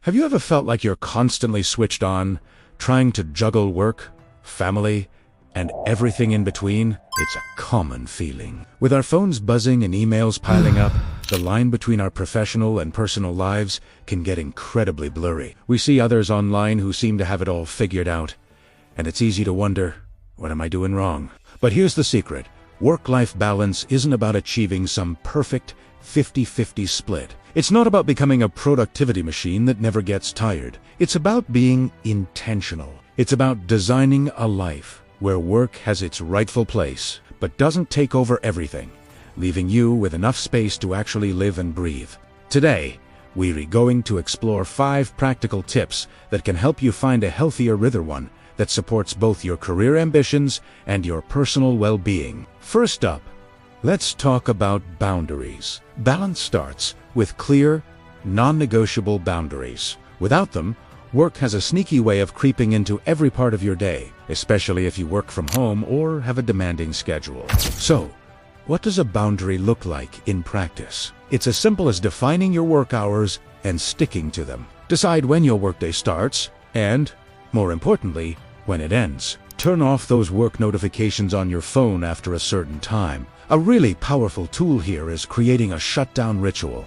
Have you ever felt like you're constantly switched on, trying to juggle work, family, and everything in between? It's a common feeling. With our phones buzzing and emails piling up, the line between our professional and personal lives can get incredibly blurry. We see others online who seem to have it all figured out, and it's easy to wonder, what am I doing wrong? But here's the secret. Work-life balance isn't about achieving some perfect 50-50 split. It's not about becoming a productivity machine that never gets tired. It's about being intentional. It's about designing a life where work has its rightful place, but doesn't take over everything, leaving you with enough space to actually live and breathe. Today, we're going to explore 5 practical tips that can help you find a healthier rhythm that supports both your career ambitions and your personal well-being. First up, let's talk about boundaries. Balance starts with clear, non-negotiable boundaries. Without them, work has a sneaky way of creeping into every part of your day, especially if you work from home or have a demanding schedule. So, what does a boundary look like in practice? It's as simple as defining your work hours and sticking to them. Decide when your workday starts and, more importantly, when it ends. Turn off those work notifications on your phone after a certain time. A really powerful tool here is creating a shutdown ritual.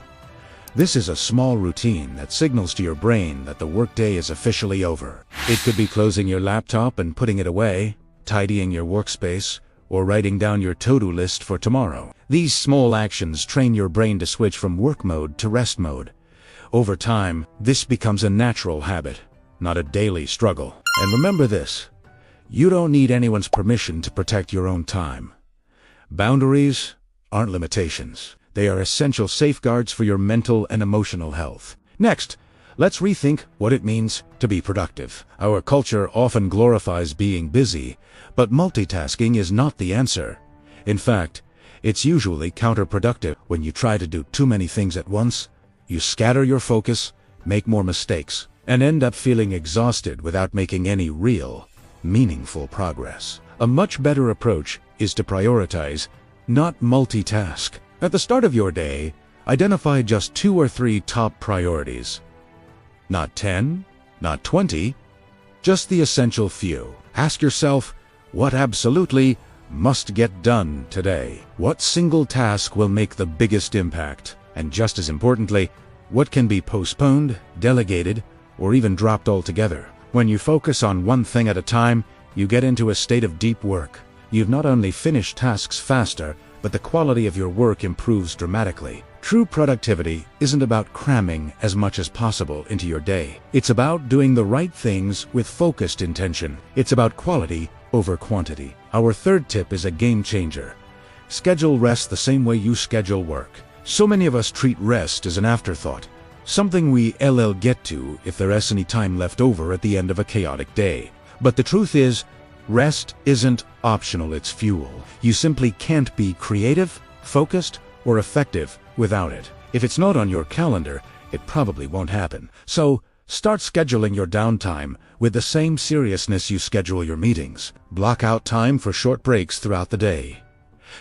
This is a small routine that signals to your brain that the workday is officially over. It could be closing your laptop and putting it away, tidying your workspace, or writing down your to-do list for tomorrow. These small actions train your brain to switch from work mode to rest mode. Over time, this becomes a natural habit, not a daily struggle. And remember this, you don't need anyone's permission to protect your own time. Boundaries aren't limitations. They are essential safeguards for your mental and emotional health. Next, let's rethink what it means to be productive. Our culture often glorifies being busy, but multitasking is not the answer. In fact, it's usually counterproductive. When you try to do too many things at once, you scatter your focus, make more mistakes, and end up feeling exhausted without making any real, meaningful progress. A much better approach is to prioritize, not multitask. At the start of your day, identify just 2 or 3 top priorities. Not 10, not 20, just the essential few. Ask yourself, what absolutely must get done today? What single task will make the biggest impact? And just as importantly, what can be postponed, delegated, or even dropped altogether? When you focus on one thing at a time, you get into a state of deep work. You've not only finished tasks faster, but the quality of your work improves dramatically. True productivity isn't about cramming as much as possible into your day. It's about doing the right things with focused intention. It's about quality over quantity. Our third tip is a game changer. Schedule rest the same way you schedule work. So many of us treat rest as an afterthought, something we get to if there's any time left over at the end of a chaotic day. But the truth is, rest isn't optional, it's fuel. You simply can't be creative, focused, or effective without it. If it's not on your calendar, it probably won't happen. So, start scheduling your downtime with the same seriousness you schedule your meetings. Block out time for short breaks throughout the day.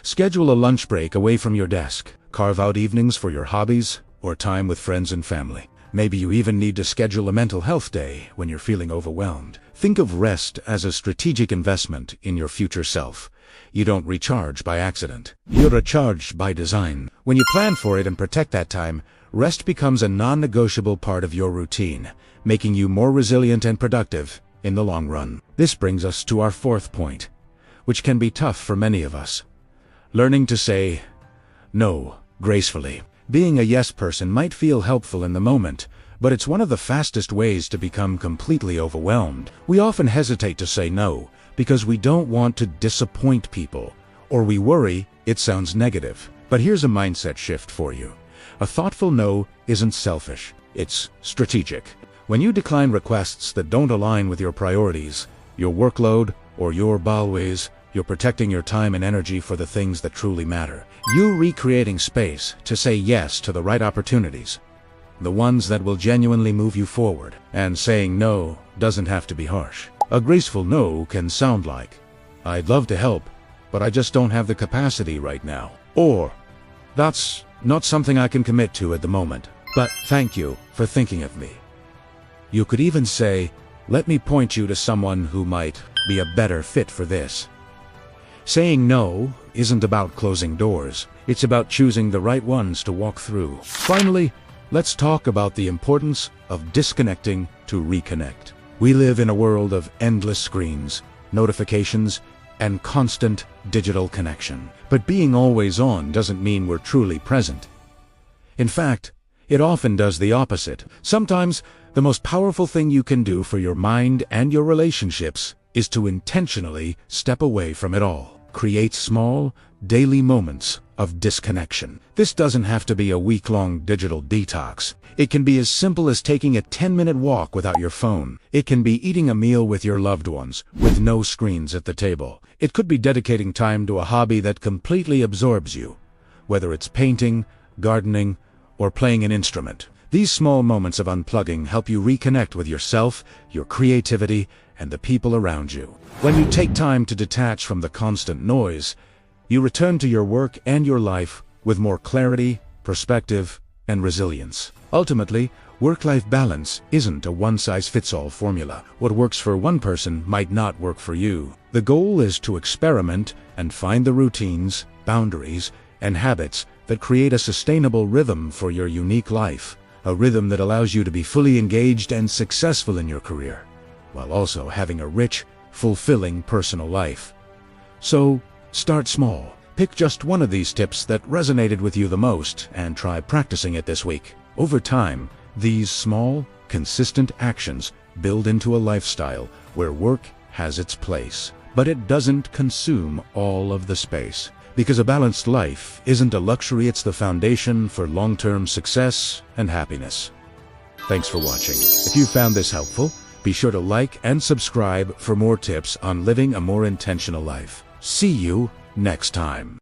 Schedule a lunch break away from your desk. Carve out evenings for your hobbies or time with friends and family. Maybe you even need to schedule a mental health day when you're feeling overwhelmed. Think of rest as a strategic investment in your future self. You don't recharge by accident. You're recharged by design. When you plan for it and protect that time, rest becomes a non-negotiable part of your routine, making you more resilient and productive in the long run. This brings us to our 4th point, which can be tough for many of us. Learning to say no gracefully. Being a yes person might feel helpful in the moment, but it's one of the fastest ways to become completely overwhelmed. We often hesitate to say no because we don't want to disappoint people, or we worry it sounds negative. But here's a mindset shift for you. A thoughtful no isn't selfish, it's strategic. When you decline requests that don't align with your priorities, your workload, or your values, you're protecting your time and energy for the things that truly matter. You're recreating space to say yes to the right opportunities, the ones that will genuinely move you forward. And saying no doesn't have to be harsh. A graceful no can sound like, I'd love to help, but I just don't have the capacity right now. Or, that's not something I can commit to at the moment, but thank you for thinking of me. You could even say, "Let me point you to someone who might be a better fit for this." Saying no isn't about closing doors. It's about choosing the right ones to walk through. Finally, let's talk about the importance of disconnecting to reconnect. We live in a world of endless screens, notifications, and constant digital connection. But being always on doesn't mean we're truly present. In fact, it often does the opposite. Sometimes, the most powerful thing you can do for your mind and your relationships is to intentionally step away from it all. Create small, daily moments of disconnection. This doesn't have to be a week-long digital detox. It can be as simple as taking a 10-minute walk without your phone. It can be eating a meal with your loved ones, with no screens at the table. It could be dedicating time to a hobby that completely absorbs you, whether it's painting, gardening, or playing an instrument. These small moments of unplugging help you reconnect with yourself, your creativity, and the people around you. When you take time to detach from the constant noise, you return to your work and your life with more clarity, perspective, and resilience. Ultimately, work-life balance isn't a one-size-fits-all formula. What works for one person might not work for you. The goal is to experiment and find the routines, boundaries, and habits that create a sustainable rhythm for your unique life. A rhythm that allows you to be fully engaged and successful in your career, while also having a rich, fulfilling personal life. So, start small. Pick just one of these tips that resonated with you the most and try practicing it this week. Over time, these small, consistent actions build into a lifestyle where work has its place, but it doesn't consume all of the space. Because a balanced life isn't a luxury, it's the foundation for long-term success and happiness. Thanks for watching. If you found this helpful, be sure to like and subscribe for more tips on living a more intentional life. See you next time.